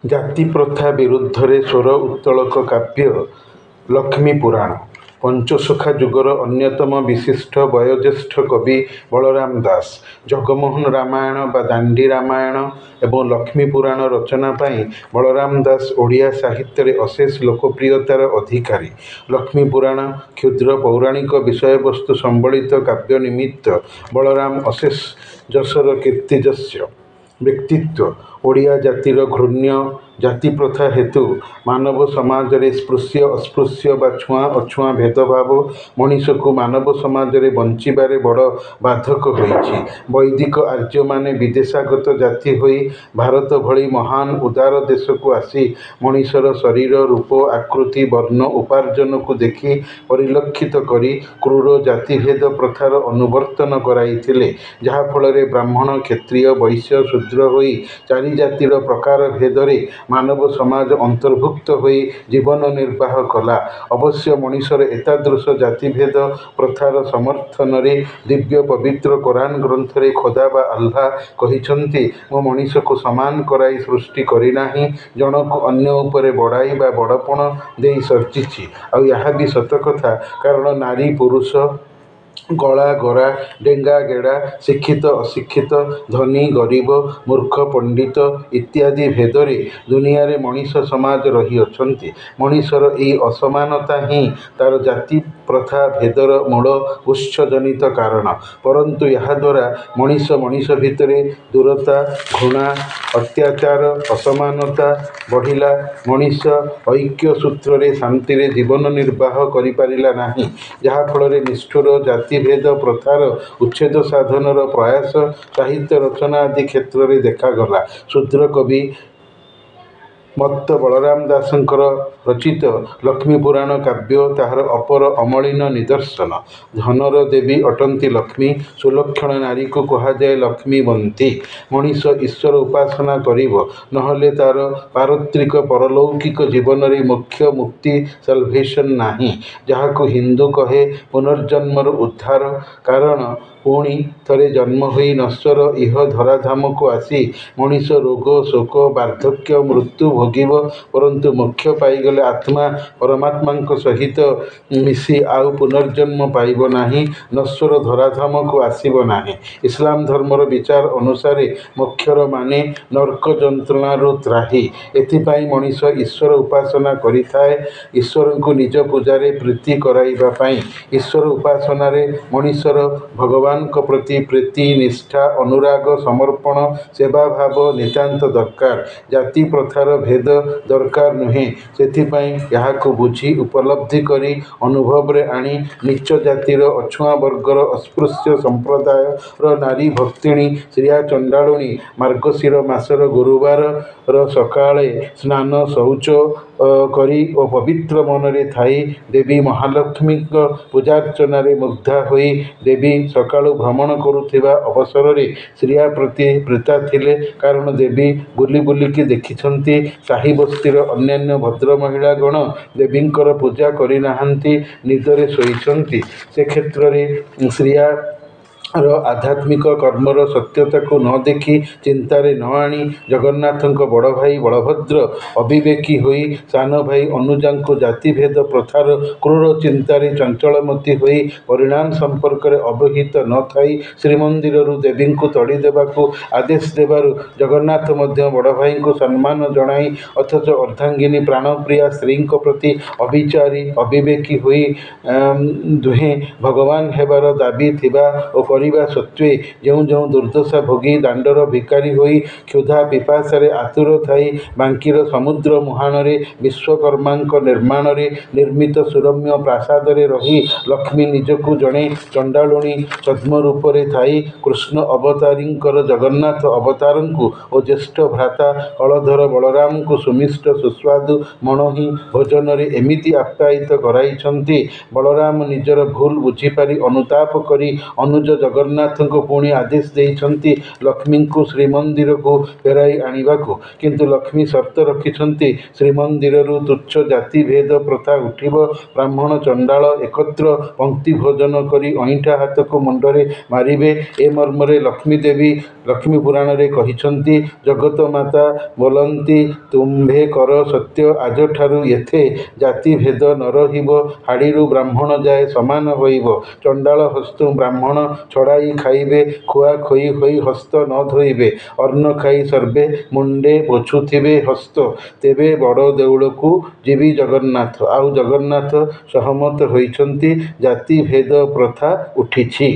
ଜାତି ପ୍ରଥା ବିରୁଦ୍ଧରେ ସ୍ୱର ଉତ୍ତୋଳକ କାବ୍ୟ ଲକ୍ଷ୍ମୀ ପୁରାଣ। ପଞ୍ଚସଖା ଯୁଗର ଅନ୍ୟତମ ବିଶିଷ୍ଟ ବୟୋଜ୍ୟେଷ୍ଠ କବି ବଳରାମ ଦାସ ଜଗମୋହନ ରାମାୟଣ ବା ଦାଣ୍ଡି ରାମାୟଣ ଏବଂ ଲକ୍ଷ୍ମୀ ପୁରାଣ ରଚନା ପାଇଁ ବଳରାମ ଦାସ ଓଡ଼ିଆ ସାହିତ୍ୟରେ ଅଶେଷ ଲୋକପ୍ରିୟତାର ଅଧିକାରୀ। ଲକ୍ଷ୍ମୀ ପୁରାଣ କ୍ଷୁଦ୍ର ପୌରାଣିକ ବିଷୟବସ୍ତୁ ସମ୍ବଳିତ କାବ୍ୟ ନିମିତ୍ତ ବଳରାମ ଅଶେଷ ଯଶର କୀର୍ତ୍ତିଯଶ ବ୍ୟକ୍ତିତ୍ୱ। ଓଡ଼ିଆ ଜାତିର ଘୃଣ୍ୟ ଜାତିପ୍ରଥା ହେତୁ ମାନବ ସମାଜରେ ସ୍ପୃଶ୍ୟ ଅସ୍ପୃଶ୍ୟ ବା ଛୁଆଁ ଅଛୁଆଁ ଭେଦଭାବ ମଣିଷକୁ ମାନବ ସମାଜରେ ବଞ୍ଚିବାରେ ବଡ଼ ବାଧକ ହୋଇଛି। ବୈଦିକ ଆର୍ଯ୍ୟମାନେ ବିଦେଶାଗତ ଜାତି ହୋଇ ଭାରତ ଭଳି ମହାନ ଉଦାର ଦେଶକୁ ଆସି ମଣିଷର ଶରୀର ରୂପ ଆକୃତି ବର୍ଣ୍ଣ ଉପାର୍ଜନକୁ ଦେଖି ପରିଲକ୍ଷିତ କରି କ୍ରୂର ଜାତିଭେଦ ପ୍ରଥାର ଅନୁବର୍ତ୍ତନ କରାଇଥିଲେ, ଯାହାଫଳରେ ବ୍ରାହ୍ମଣ କ୍ଷତ୍ରିୟ ବୈଶ୍ୟ ଶୂଦ୍ର ହୋଇ ଚାରି ଜାତିର ପ୍ରକାର ଭେଦରେ ମାନବ ସମାଜ ଅନ୍ତର୍ଭୁକ୍ତ ହୋଇ ଜୀବନ ନିର୍ବାହ କଲା। ଅବଶ୍ୟ ମଣିଷର ଏତାଦୃଶ ଜାତିଭେଦ ପ୍ରଥାର ସମର୍ଥନରେ ଦିବ୍ୟ ପବିତ୍ର କୋରାନ ଗ୍ରନ୍ଥରେ ଖୋଦା ବା ଆଲ୍ଲାହ କହିଛନ୍ତି, ମୁଁ ମଣିଷକୁ ସମାନ କରାଇ ସୃଷ୍ଟି କରିନାହିଁ, ଜଣକୁ ଅନ୍ୟ ଉପରେ ବଡ଼ାଇ ବା ବଡ଼ପଣ ଦେଇ ସର୍ଜିଛି। ଆଉ ଏହା ବି ସତ କଥା, କାରଣ ନାରୀ ପୁରୁଷ କଳା ଗୋରା ଡେଙ୍ଗା ଗେଡ଼ା ଶିକ୍ଷିତ ଅଶିକ୍ଷିତ ଧନୀ ଗରିବ ମୂର୍ଖ ପଣ୍ଡିତ ଇତ୍ୟାଦି ଭେଦରେ ଦୁନିଆରେ ମଣିଷ ସମାଜ ରହିଅଛନ୍ତି। ମଣିଷର ଏହି ଅସମାନତା ହିଁ ତାର ଜାତି ପ୍ରଥା ଭେଦର ମୂଳ ଉତ୍ସଜନିତ କାରଣ। ପରନ୍ତୁ ଏହାଦ୍ୱାରା ମଣିଷ ମଣିଷ ଭିତରେ ଦୂରତା ଘୃଣା ଅତ୍ୟାଚାର ଅସମାନତା ବଢ଼ିଲା। ମଣିଷ ଐକ୍ୟ ସୂତ୍ରରେ ଶାନ୍ତିରେ ଜୀବନ ନିର୍ବାହ କରିପାରିଲା ନାହିଁ, ଯାହାଫଳରେ ନିଷ୍ଠୁର ଜାତିଭେଦ ପ୍ରଥାର ଉଚ୍ଛେଦ ସାଧନର ପ୍ରୟାସ ସାହିତ୍ୟ ରଚନା ଆଦି କ୍ଷେତ୍ରରେ ଦେଖାଗଲା। ଶୂଦ୍ର କବି ମତ୍ତ ବଳରାମ ଦାସଙ୍କର ରଚିତ ଲକ୍ଷ୍ମୀ ପୁରାଣ କାବ୍ୟ ତାହାର ଅପର ଅମଳିନ ନିଦର୍ଶନ। ଧନର ଦେବୀ ଅଟନ୍ତି ଲକ୍ଷ୍ମୀ, ସୁଲକ୍ଷଣା ନାରୀକୁ କୁହାଯାଏ ଲକ୍ଷ୍ମୀବନ୍ତୀ। ମଣିଷ ଈଶ୍ୱର ଉପାସନା କରିବ, ନହେଲେ ତାର ପାରତ୍ରିକ ପରଲୌକିକ ଜୀବନରେ ମୋକ୍ଷ ମୁକ୍ତି ସାଲଭେସନ୍ ନାହିଁ, ଯାହାକୁ ହିନ୍ଦୁ କହେ ପୁନର୍ଜନ୍ମର ଉଦ୍ଧାର। କାରଣ ପୁଣି ଥରେ ଜନ୍ମ ହୋଇ ନଶ୍ୱର ଇହ ଧରାଧାମକୁ ଆସି ମଣିଷ ରୋଗ ଶୋକ ବାର୍ଦ୍ଧକ୍ୟ ମୃତ୍ୟୁ ଭୋଗିବ, ପରନ୍ତୁ ମୋକ୍ଷ ପାଇଗଲେ ଆତ୍ମା ପରମାତ୍ମାଙ୍କ ସହିତ ମିଶି ଆଉ ପୁନର୍ଜନ୍ମ ପାଇବ ନାହିଁ, ନଶ୍ୱର ଧରାଧାମକୁ ଆସିବ ନାହିଁ। ଇସଲାମ ଧର୍ମର ବିଚାର ଅନୁସାରେ ମୋକ୍ଷର ମାନେ ନର୍କ ଯନ୍ତ୍ରଣାରୁ ତ୍ରାହି। ଏଥିପାଇଁ ମଣିଷ ଈଶ୍ୱର ଉପାସନା କରିଥାଏ, ଈଶ୍ୱରଙ୍କୁ ନିଜ ପୂଜାରେ ପ୍ରୀତି କରାଇବା ପାଇଁ। ଈଶ୍ୱର ଉପାସନାରେ ମଣିଷର ଭଗବାନଙ୍କ ପ୍ରତି ପ୍ରୀତି ନିଷ୍ଠା ଅନୁରାଗ ସମର୍ପଣ ସେବାଭାବ ନିତାନ୍ତ ଦରକାର। ଜାତି ପ୍ରଥାର ଭେଦ ଦରକାର ନୁହେଁ। ସେଥିପାଇଁ ଏହାକୁ ବୁଝି ଉପଲବ୍ଧି କରି ଅନୁଭବରେ ଆଣି ନୀଚ ଜାତିର ଅଛୁଆଁ ବର୍ଗର ଅସ୍ପୃଶ୍ୟ ସମ୍ପ୍ରଦାୟର ନାରୀ ଭକ୍ତିଣୀ ଶ୍ରିୟା ଚଣ୍ଡାଳୁଣୀ ମାର୍ଗଶିର ମାସର ଗୁରୁବାରର ସକାଳେ ସ୍ନାନ ଶୌଚ କରି ଓ ପବିତ୍ର ମନରେ ଥାଇ ଦେବୀ ମହାଲକ୍ଷ୍ମୀଙ୍କ ପୂଜାର୍ଚ୍ଚନାରେ ମୁଗ୍ଧା ହୋଇ ଦେବୀ ସକାଳୁ ଭ୍ରମଣ କରୁଥିବା ଅବସରରେ ଶ୍ରିୟା ପ୍ରତି ପ୍ରୀତା ଥିଲେ। କାରଣ ଦେବୀ ବୁଲି ବୁଲିକି ଦେଖିଛନ୍ତି ସାହି ବସ୍ତିର ଅନ୍ୟାନ୍ୟ ଭଦ୍ର ମହିଳାଗଣ ଦେବୀଙ୍କର ପୂଜା କରିନାହାନ୍ତି, ନିଦରେ ଶୋଇଛନ୍ତି। ସେ କ୍ଷେତ୍ରରେ ଶ୍ରିୟା ର ଆଧ୍ୟାତ୍ମିକ କର୍ମର ସତ୍ୟତାକୁ ନ ଦେଖି ଚିନ୍ତାରେ ନ ଆଣି ଜଗନ୍ନାଥଙ୍କ ବଡ଼ ଭାଇ ବଳଭଦ୍ର ଅବିବେକୀ ହୋଇ ସାନ ଭାଇ ଅନୁଜାଙ୍କୁ ଜାତିଭେଦ ପ୍ରଥାର କ୍ରୂର ଚିନ୍ତାରେ ଚଞ୍ଚଳମତି ହୋଇ ପରିଣାମ ସମ୍ପର୍କରେ ଅବହିତ ନ ଥାଇ ଶ୍ରୀମନ୍ଦିରରୁ ଦେବୀଙ୍କୁ ତଡ଼ି ଦେବାକୁ ଆଦେଶ ଦେବାରୁ ଜଗନ୍ନାଥ ମଧ୍ୟ ବଡ଼ ଭାଇଙ୍କୁ ସମ୍ମାନ ଜଣାଇ ଅଥଚ ଅର୍ଦ୍ଧାଙ୍ଗିନୀ ପ୍ରାଣପ୍ରିୟା ସ୍ତ୍ରୀଙ୍କ ପ୍ରତି ଅବିଚାରୀ ଅବିବେକୀ ହୋଇ ଦୁହେଁ ଭଗବାନ ହେବାର ଦାବୀ ଥିବା ଓ କରିବା ସତ୍ତ୍ୱେ ଯେଉଁ ଯେଉଁ ଦୁର୍ଦ୍ଦଶା ଭୋଗି ଦାଣ୍ଡର ଭିକାରୀ ହୋଇ କ୍ଷୁଧା ପିପାସାରେ ଆତୁର ଥାଇ ବାଙ୍କିର ସମୁଦ୍ର ମୁହାଣରେ ବିଶ୍ୱକର୍ମାଙ୍କ ନିର୍ମାଣରେ ନିର୍ମିତ ସୁରମ୍ୟ ପ୍ରାସାଦରେ ରହି ଲକ୍ଷ୍ମୀ ନିଜକୁ ଜଣେ ଚଣ୍ଡାଳୁଣୀ ଛଦ୍ମ ରୂପରେ ଥାଇ କୃଷ୍ଣ ଅବତାରୀଙ୍କର ଜଗନ୍ନାଥ ଅବତାରଙ୍କୁ ଓ ଜ୍ୟେଷ୍ଠ ଭ୍ରାତା ହଳଧର ବଳରାମଙ୍କୁ ସୁମିଷ୍ଟ ସୁସ୍ୱାଦୁ ମଣୋହି ଭୋଜନରେ ଏମିତି ଆପ୍ୟାୟିତ କରାଇଛନ୍ତି, ବଳରାମ ନିଜର ଭୁଲ ବୁଝିପାରି ଅନୁତାପ କରି ଅନୁଜ ଜଗନ୍ନାଥଙ୍କୁ ପୁଣି ଆଦେଶ ଦେଇଛନ୍ତି ଲକ୍ଷ୍ମୀଙ୍କୁ ଶ୍ରୀମନ୍ଦିରକୁ ଫେରାଇ ଆଣିବାକୁ। କିନ୍ତୁ ଲକ୍ଷ୍ମୀ ସର୍ତ୍ତ ରଖିଛନ୍ତି ଶ୍ରୀମନ୍ଦିରରୁ ତୁଚ୍ଛ ଜାତିଭେଦ ପ୍ରଥା ଉଠିବ। ବ୍ରାହ୍ମଣ ଚଣ୍ଡାଳ ଏକତ୍ର ପଙ୍କ୍ତି ଭୋଜନ କରି ଅଇଁଠା ହାତକୁ ମୁଣ୍ଡରେ ମାରିବେ। ଏ ମର୍ମରେ ଲକ୍ଷ୍ମୀଦେବୀ ଲକ୍ଷ୍ମୀ ପୁରାଣରେ କହିଛନ୍ତି, ଜଗତମାତା ବୋଲନ୍ତି ତୁମ୍ଭେ କର ସତ୍ୟ ଆଜଠାରୁ ଏଥେ ଜାତିଭେଦ ନ ରହିବ। ହାଡ଼ିରୁ ବ୍ରାହ୍ମଣ ଯାଏ ସମାନ ହୋଇବ। ଚଣ୍ଡାଳ ହସ୍ତୁ ବ୍ରାହ୍ମଣ ଛଡ଼ାଇ ଖାଇବେ। ଖୁଆଖୋଇ ହୋଇ ହସ୍ତ ନ ଧୋଇବେ। ଅନ୍ନ ଖାଇ ସର୍ବେ ମୁଣ୍ଡେ ପୋଛୁଥିବେ ହସ୍ତ। ତେବେ ବଡ଼ ଦେଉଳକୁ ଯିବି ଜଗନ୍ନାଥ। ଆଉ ଜଗନ୍ନାଥ ସହମତ ହୋଇଛନ୍ତି। ଜାତିଭେଦ ପ୍ରଥା ଉଠିଛି।